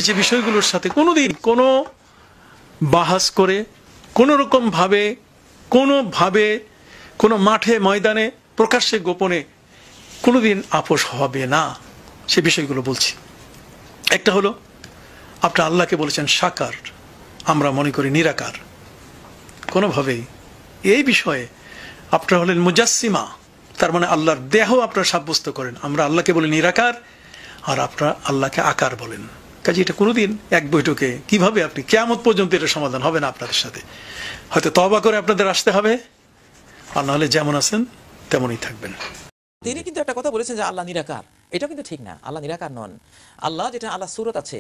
যে বিষয়গুলোর সাথে কোনোদিন কোনো বাহাস করে কোনোভাবে কোনো মাঠে ময়দানে প্রকাশ্যে গোপনে কোনোদিন আপোষ হবে না, সে বিষয়গুলো বলছি। একটা হলো, আপনি আল্লাহকে বলেছেন সাকার, আমরা মনে করি নিরাকার। কোনোভাবেই এই বিষয়ে আপনারা হলেন মুজাসসিমা, তার মানে আল্লাহর দেহ আপনারা সাব্যস্ত করেন। আমরা আল্লাহকে বলি নিরাকার, আর আপনারা আল্লাহকে আকার বলেন। কাজে এটা কোনোদিন এক বৈঠকে কিভাবে আপনি কিয়ামত পর্যন্ত এটা সমাধান হবে না আপনাদের সাথে। হয়তো তওবা করে আপনাদের আসতে হবে, আর নাহলে যেমন আছেন তেমনই থাকবেন। তিনি কিন্তু একটা কথা বলেছেন যে আল্লাহ নিরাকার, এটা কিন্তু ঠিক না। আল্লাহ নিরাকার নন। আল্লাহ যেটা আল্লাহ সূরত আছে,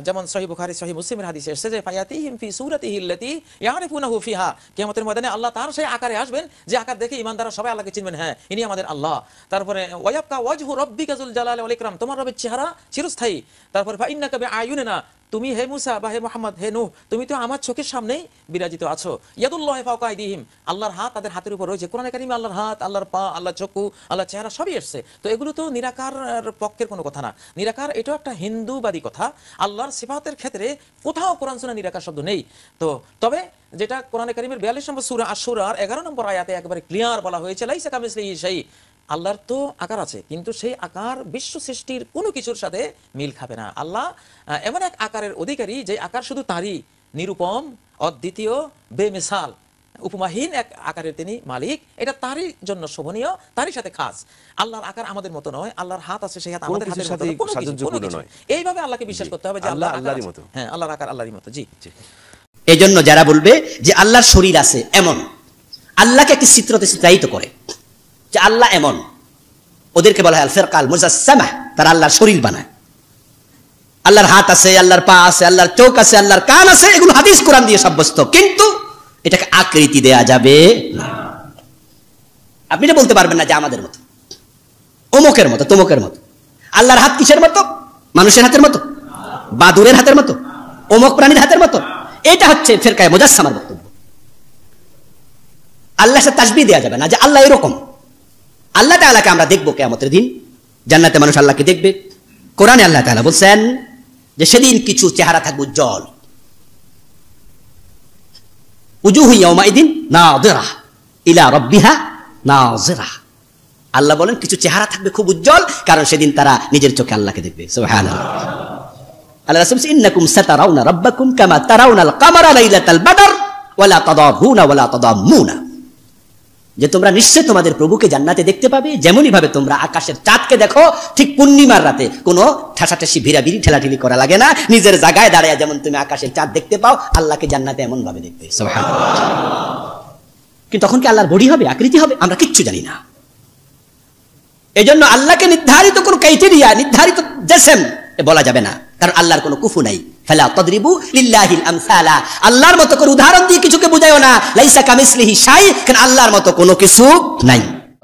যেমন সহিহ বুখারী সহিহ মুসলিমের হাদিসে এসেছে যে ফায়াতিহিম ফি সূরাতিহি আল্লাতী ইয়ারিফুনাহু ফিহা, কিয়ামতের ময়দানে আল্লাহ তার সেই আকারে আসবেন যে আকার দেখে ঈমানদাররা সবাই আল্লাহকে চিনবেন, হ্যাঁ ইনি আমাদের আল্লাহ। তারপরে ওয়ায়াবকা ওয়াজহু রাব্বিকা যুল জালালি ওয়াল ইকরাম, তোমার রবের চেহারা চিরস্থায়ী। তারপরে ফা ইন্নাকা বিআয়ুনিনা, তুমি হে মুসা বা হে মুহাম্মদ হে নূহ, তুমি তো আমার চোখের সামনেই বিরাজিত আছো। ইয়াদুল্লাহি ফাওকা আইদিহিম, আল্লাহর হাত তাদের হাতের উপর রয়েছে। কোরআনে কারিমে আল্লাহর হাত, আল্লাহর পা, আল্লাহর চক্ষু, আল্লাহর চেহারা সবই এসেছে। তো এগুলো তো নিরাকার পক্ষের কোনো কথা না। নিরাকার এটাও একটা হিন্দুবাদী কথা। আল্লাহর সিফাতের ক্ষেত্রে কোথাও কোরআন সুন্নাহ নিরাকার শব্দ নেই। তো তবে যেটা কোরআনে কারিমের 42 নম্বর সূরা আশ-শুরার 11 নম্বর আয়াতে একেবারে ক্লিয়ার বলা হয়েছে, লাইসা কামিসলিহি শাই, আল্লাহর তো আকার আছে, কিন্তু সেই আকার বিশ্ব সৃষ্টির কোনো কিছুর সাথে মিল খাবে না। আল্লাহ এমন এক আকারের অধিকারী যে আকার শুধু তারই, নিরুপম, অদ্বিতীয়, বেমিসাল, উপমাহীন এক আকারের তিনি মালিক। এটা তারই জন্য শোভনীয়, তারই সাথে খাস। আল্লাহর আকার আমাদের মতো নয়। আল্লাহর হাত আছে, সেই হাত আমাদের হাতের মতো নয়। এইভাবে আল্লাহকে বিশ্বাস করতে হবে যে আল্লাহ আল্লাহরই মতো। হ্যাঁ, আল্লাহর আকার আল্লাহরই মতো। জি জি। এজন্য যারা বলবে যে আল্লাহর শরীর আছে, এমন আল্লাহকে একটি চিত্রতে চিত্রায়িত করে যে আল্লাহ এমন, ওদেরকে বলা হয় আল ফিরকাল মুজাসসামা, তারা আল্লাহর শরীর বানায়। আল্লাহর হাত আছে, আল্লাহর পা আছে, আল্লাহর চোখ আছে, আল্লাহর কান আছে, এগুলো হাদিস কোরআন দিয়ে সাব্যস্ত, কিন্তু এটাকে আকৃতি দেয়া যাবে না। আপনি এটা বলতে পারবেন না যে আমাদের মতো, অমুকের মতো, তমুকের মতো। আল্লাহর হাত কিসের মতো? মানুষের হাতের মতো, বাদুরের হাতের মতো, অমুক প্রাণীর হাতের মতো। এটা হচ্ছে ফিরকায়ে মুজাসসামার বক্তব্য। আল্লাহর সাথে তাসবিহ দেয়া যাবে না যে আল্লাহ এরকম। আল্লাহ তাআলাকে আমরা দেখবো কিয়ামতের দিন, জান্নাতে মানুষ আল্লাহকে দেখবে। কোরআনে আল্লাহ তাআলা বলছেন যে সেদিন কিছু চেহারা থাকবে উজ্জ্বল, উজুহু ইয়াওমাইদিন নাযিরা ইলা রাব্বিহা নাযিরা। আল্লাহ বলেন কিছু চেহারা থাকবে খুব উজ্জ্বল, কারণ সেদিন তারা নিজের চোখে আল্লাহকে দেখবে। সুবহানাল্লাহ। আল্লাহ রাসূল বলেন ইন্নাকুম সাতারাউনা রাব্বাকুম কামা তারাউনাল কামারা লাইলাতাল বদর ওয়ালা তাদাহুনা ওয়ালা তাদাম্মুনা, যে তোমরা নিশ্চয় তোমাদের প্রভুকে জান্নাতে দেখতে পাবে যেমনই ভাবে তোমরা আকাশের চাঁদকে দেখো। ঠিক পূর্ণিমার রাতে কোনো ঠাসাঠাসি ভিড়াভিড়ি ঠেলাঠেলি করা লাগে না, নিজের জায়গায় দাঁড়ায় যেমন তুমি আকাশের চাঁদ দেখতে পাও, আল্লাহকে জান্নাতে এমন ভাবে দেখবে। সুবহানাল্লাহ। কিন্তু তখন কি আল্লাহর বডি হবে, আকৃতি হবে? আমরা কিচ্ছু জানি না। এজন্য আল্লাহকে নির্ধারিত কোনো ক্রাইটেরিয়া, নির্ধারিত জিসম বলা যাবে না, কারণ আল্লাহর কোনো কুফু নাই। ফালা তাদরিবু লিল্লাহিল আমসালা, আল্লাহর মতো করে উদাহরণ দিয়ে কিছুকে বুঝায়ও না। লাইসা কামিসলিহি শাই, কারণ আল্লাহর মতো কোনো কিছু নাই।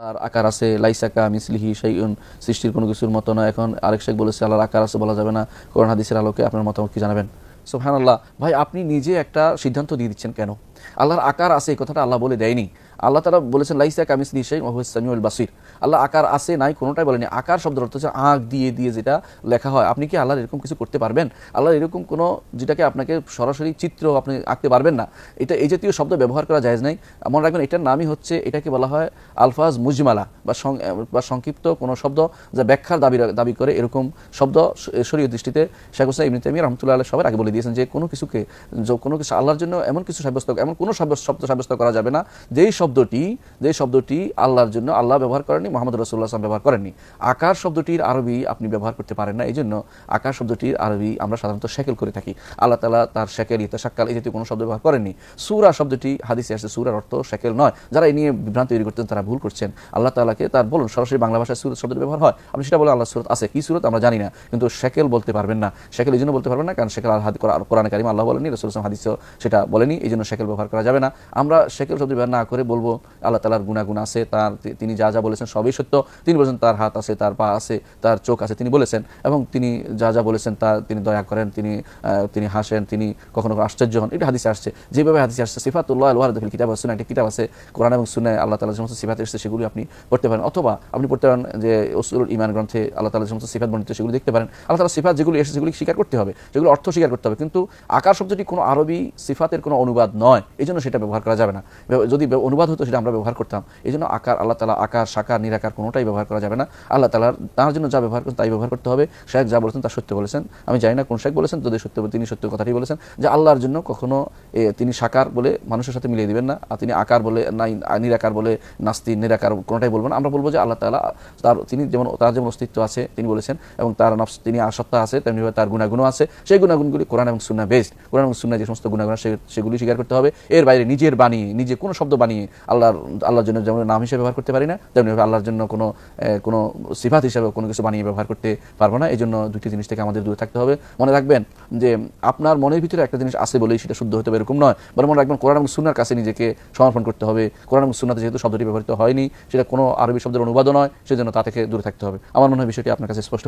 আর আকার আছে, লাইসা কামিসলিহি শাইউন, সৃষ্টির কোনো কিছুর মতো না। এখন আরেক শেখ বলেছে আল্লাহর আকার আছে, বলা যাবে না। কোরআন হাদিসের আলোকে আপনার মতামত কি জানাবেন? সুবহানাল্লাহ। ভাই, আপনি নিজে একটা সিদ্ধান্ত দিয়ে দিচ্ছেন কেন? আল্লাহর আকার আছে এই কথাটা আল্লাহ বলে দেয়নি। আল্লাহ তাআলা বলেছেন লাইসা কামিসলিহি শাইউন ওয়া হুয়াস সামিউল বাসির। আল্লাহ আকার আছে নাই কোনোটাই বলেনি। আকার শব্দের অর্থ হচ্ছে আঁক দিয়ে দিয়ে যেটা লেখা হয়। আপনি কি আল্লাহর এরকম কিছু করতে পারবেন? আল্লাহর এরকম কোনো যেটাকে আপনাকে সরাসরি চিত্র আপনি আঁকতে পারবেন না, এটা এই জাতীয় শব্দ ব্যবহার করা জায়েজ নাই। মনে রাখবেন এটার নামই হচ্ছে, এটাকে বলা হয় আলফাজ মুজমালা বা সংক্ষিপ্ত কোনো শব্দ যা ব্যাখ্যার দাবি করে। এরকম শব্দ শরীয়ত দৃষ্টিতে শেখ হুসাইন ইবনে তাইমিয়া রাহমাতুল্লাহ আলাইহি সবার আগে বলে দিয়েছেন যে কোনো কিছু আল্লাহর জন্য এমন কোনো শব্দ সাব্যস্ত করা যাবে না যেই শব্দটি আল্লাহর জন্য আল্লাহ ব্যবহার করেননি, মুহাম্মদ রাসূলুল্লাহ সাল্লাল্লাহু আলাইহি ওয়াসাল্লাম ব্যবহার করেননি। আকার শব্দটির আরবি আপনি ব্যবহার করতে পারেন না, এই জন্য আকার শব্দটির আরবি আমরা সাধারণত শেকেল করে থাকি। আল্লাহ তাআলা তার শেকেল, ইতাশাক্কাল এই জাতীয় কোনো শব্দ ব্যবহার করেননি। সূরা শব্দটি হাদিসে আসছে, সূরার অর্থ শেকেল নয়। যারা এই নিয়ে বিভ্রান্তি তৈরি করতেন তারা ভুল করছেন। আল্লাহ তাআলাকে তার বলুন সরাসরি বাংলা ভাষায় সূরা শব্দের ব্যবহার হয়, আপনি সেটা বলেন আল্লাহ সূরত আছে, কি সূরত আমরা জানি না, কিন্তু শেকেল বলতে পারবেন না। শেকেল এই জন্য বলতে পারবেন না কারণ শেকেল কোরআনে কারিমে আল্লাহ বলেনি, রাসূল সাল্লাল্লাহু আলাইহি ওয়াসাল্লাম হাদিসেও সেটা বলেনি, এই জন্য শেকেল ব্যবহার ব্যবহার করা যাবে না। আমরা শেকেল শব্দ ব্যবহার না করে বলবো আল্লাহ তাআলার গুণাগুণ আছে, তার তিনি যা যা বলেছেন সবই সত্য। তিনি বলেছেন তার হাত আছে, তার পা আছে, তার চোখ আছে, তিনি বলেছেন, এবং তিনি যা যা বলেছেন তা তিনি দয়া করেন, তিনি হাসেন, তিনি কখনো আশ্চর্য হন। এটা হাদিসে আসছে, যেভাবে হাদিসে আসছে সিফাতুল্লাহ আল ওয়ারিদা ফিল কিতাব ওয়াস সুন্নাহ, একটা কিতাব আছে কোরআন এবং সুন্নাহয় আল্লাহ তাআলার যে সমস্ত সিফাত এসেছে সেগুলি আপনি পড়তে পারেন, অথবা আপনি পড়তে পারেন যে উসুলুল ঈমান গ্রন্থে আল্লাহ তাআলার যে সমস্ত সিফাত বর্ণিত সেগুলি দেখতে পারেন। আল্লাহ তাআলার সিফাত যেগুলি এসেছে সেগুলি স্বীকার করতে হবে, সেগুলো অর্থ স্বীকার করতে হবে, কিন্তু আকার শব্দটি কোনো আরবি সিফাতের কোনো অনুবাদ নয়, এই জন্য সেটা ব্যবহার করা যাবে না। যদি অনুবাদ হতো সেটা আমরা ব্যবহার করতাম। এই জন্য আকার, আল্লাহ তাআলা আকার, সাকার, নিরাকার কোনোটাই ব্যবহার করা যাবে না। আল্লাহ তাআলার তার জন্য যা ব্যবহার করেন তাই ব্যবহার করতে হবে। শেখ যা বলেছেন তা সত্য বলেছেন, আমি জানি না কোন শেখ বলেছেন, যদি সত্য তিনি সত্য কথাটি বলেছেন যে আল্লাহর জন্য কখনো তিনি সাকার বলে মানুষের সাথে মিলিয়ে দিবেন না, আর তিনি আকার বলে নাই, নিরাকার বলে নাস্তি নিরাকার কোনোটাই বলবেন না। আমরা বলবো যে আল্লাহ তাআলা তিনি যেমন তার যেমন অস্তিত্ব আছে তিনি বলেছেন, এবং তার নফস তিনি সত্তা আছে, তেমনিভাবে তার গুণাগুণও আছে। সেই গুণাগুণগুলি কোরআন এবং সুন্নাহ বেসড। কোরআন এবং সুন্নাহ যে সমস্ত গুণাগুণ সেগুলি স্বীকার করতে হবে। এর বাইরে নিজের বানিয়ে নিজে কোনো শব্দ বানিয়ে আল্লাহর জন্য যেমন নাম হিসেবে ব্যবহার করতে পারি না, তেমনিভাবে আল্লাহর জন্য কোনো সিফাত হিসেবে কোনো কিছু বানিয়ে ব্যবহার করতে পারবো না। এই জন্য দুটি জিনিস থেকে আমাদের দূরে থাকতে হবে। মনে রাখবেন যে আপনার মনের ভিতরে একটা জিনিস আছে বলেই সেটা শুদ্ধ হতে হবে এরকম নয়, বরং মনে রাখবেন কোরআন এবং সুন্নাহর কাছে নিজেকে সমর্পণ করতে হবে। কোরআন এবং সুন্নাহতে যেহেতু শব্দটি ব্যবহৃত হয়নি, সেটা কোনো আরবি শব্দের অনুবাদও নয়, সেজন্য তা থেকে দূরে থাকতে হবে। আমার মনে হয় বিষয়টি আপনার কাছে স্পষ্ট।